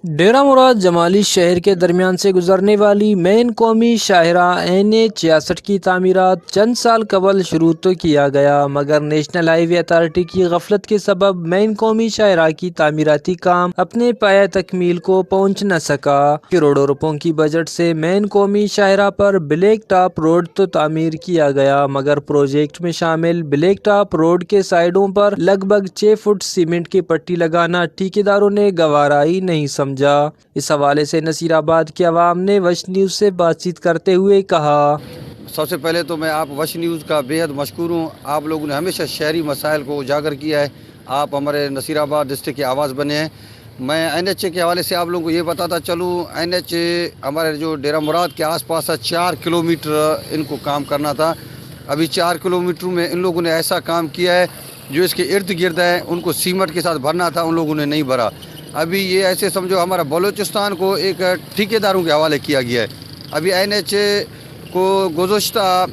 ڈیرہ مراد جمالی شہر کے درمیان سے گزرنے والی مین قومی شاہراہ NH 66 کی تعمیرات چند سال قبل شروع تو کیا گیا، مگر نیشنل ہائی وے اتھارٹی کی غفلت کے سبب مین قومی شاہراہ کی تعمیراتی کام اپنے پایہ تکمیل کو پہنچ نہ سکا۔ کروڑوں روپوں کی بجٹ سے مین قومی شاہراہ پر بلیک ٹاپ روڈ تو تعمیر کیا گیا، مگر پروجیکٹ میں شامل بلیک ٹاپ روڈ کے سائیڈوں پر لگ بھگ 6 فٹ سیمنٹ کی پٹی لگانا ٹھیکیداروں نے گوارا ہی نہیں سمجھا۔ اس حوالے سے نصیر آباد کے عوام نے وش نیوز سے بات چیت کرتے ہوئے کہا: سب سے پہلے تو میں آپ وش نیوز کا بے حد مشکور ہوں۔ آپ لوگوں نے ہمیشہ شہری مسائل کو اجاگر کیا ہے، آپ ہمارے نصیر آباد ڈسٹرکٹ کی آواز بنے ہیں۔ میں NH کے حوالے سے آپ لوگوں کو یہ بتاتا چلوں، NH ہمارے جو ڈیرہ مراد کے آس پاس 4 کلومیٹر ان کو کام کرنا تھا۔ ابھی 4 کلومیٹر میں ان لوگوں نے ایسا کام کیا ہے جو اس کے ارد گرد ہے، ان کو سیمنٹ کے ساتھ بھرنا تھا، ان لوگوں نے نہیں بھرا۔ ابھی یہ ایسے سمجھو ہمارا بلوچستان کو ایک ٹھیکیداروں کے حوالے کیا گیا ہے۔ ابھی NH کو گزشتہ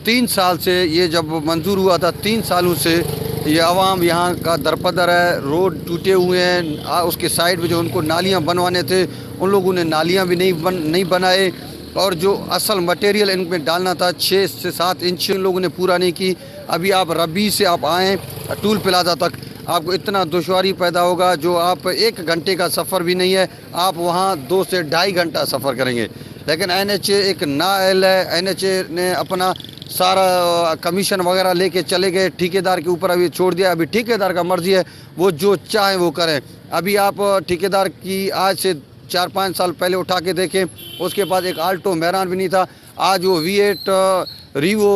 3 سال سے یہ جب منظور ہوا تھا، 3 سالوں سے یہ عوام یہاں کا درپدر ہے، روڈ ٹوٹے ہوئے ہیں، اس کے سائڈ میں جو ان کو نالیاں بنوانے تھے ان لوگوں نے نالیاں بھی نہیں بنائے، اور جو اصل مٹیریل ان میں ڈالنا تھا 6 سے 7 انچ ان لوگوں نے پورا نہیں کی۔ ابھی آپ ربی سے آپ آئیں ٹول پلازا تک، آپ کو اتنا دشواری پیدا ہوگا جو آپ 1 گھنٹے کا سفر بھی نہیں ہے، آپ وہاں 2 سے 2.5 گھنٹہ سفر کریں گے۔ لیکن NH ایک نااہل ہے، NH نے اپنا سارا کمیشن وغیرہ لے کے چلے گئے، ٹھیکیدار کے اوپر ابھی چھوڑ دیا۔ ابھی ٹھیکیدار کا مرضی ہے، وہ جو چاہیں وہ کریں۔ ابھی آپ ٹھیکیدار کی آج سے 4-5 سال پہلے اٹھا کے دیکھیں، اس کے بعد ایک آلٹو میران بھی نہیں تھا، آج وہ V8 ریوو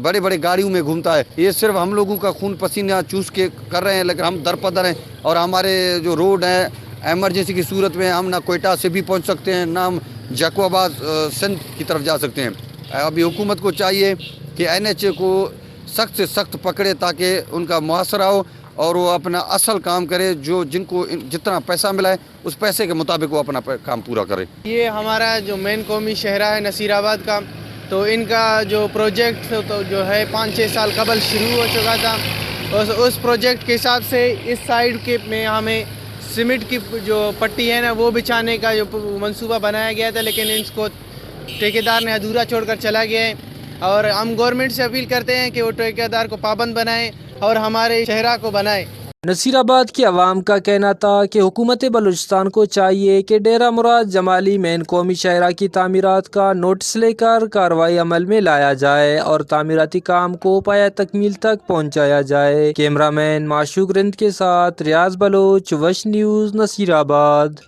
بڑے بڑے گاڑیوں میں گھومتا ہے۔ یہ صرف ہم لوگوں کا خون پسینہ چوس کے کر رہے ہیں، لیکن ہم درپدر ہیں، اور ہمارے جو روڈ ہیں ایمرجنسی کی صورت میں ہم نہ کوئٹہ سے بھی پہنچ سکتے ہیں، نہ ہم جاکو آباد سندھ کی طرف جا سکتے ہیں۔ ابھی حکومت کو چاہیے کہ NH کو سخت سے سخت پکڑے تاکہ ان کا محاصرہ ہو اور وہ اپنا اصل کام کرے، جن کو جتنا پیسہ ملا ہے اس پیسے کے مطابق وہ اپنا کام پورا کرے۔ یہ ہمارا جو مین قومی شاہراہ ہے نصیر آباد کا، تو ان کا جو پروجیکٹ تو جو ہے 5-6 سال قبل شروع ہو چکا تھا۔ اس پروجیکٹ کے حساب سے اس سائیڈ کے میں ہمیں سیمنٹ کی جو پٹی ہے نا وہ بچھانے کا جو منصوبہ بنایا گیا تھا، لیکن اس کو ٹھیکیدار نے ادھورا چھوڑ کر چلا گیا ہے، اور ہم گورنمنٹ سے اپیل کرتے ہیں کہ وہ ٹھیکیدار کو پابند بنائیں اور ہمارے شہرہ کو بنائیں۔ نصیر آباد کی عوام کا کہنا تھا کہ حکومت بلوچستان کو چاہیے کہ ڈیرہ مراد جمالی مین قومی شاہراہ کی تعمیرات کا نوٹس لے کر کارروائی عمل میں لایا جائے اور تعمیراتی کام کو پایہ تکمیل تک پہنچایا جائے۔ کیمرہ مین معشوق رند کے ساتھ ریاض بلوچ، وش نیوز، نصیر آباد۔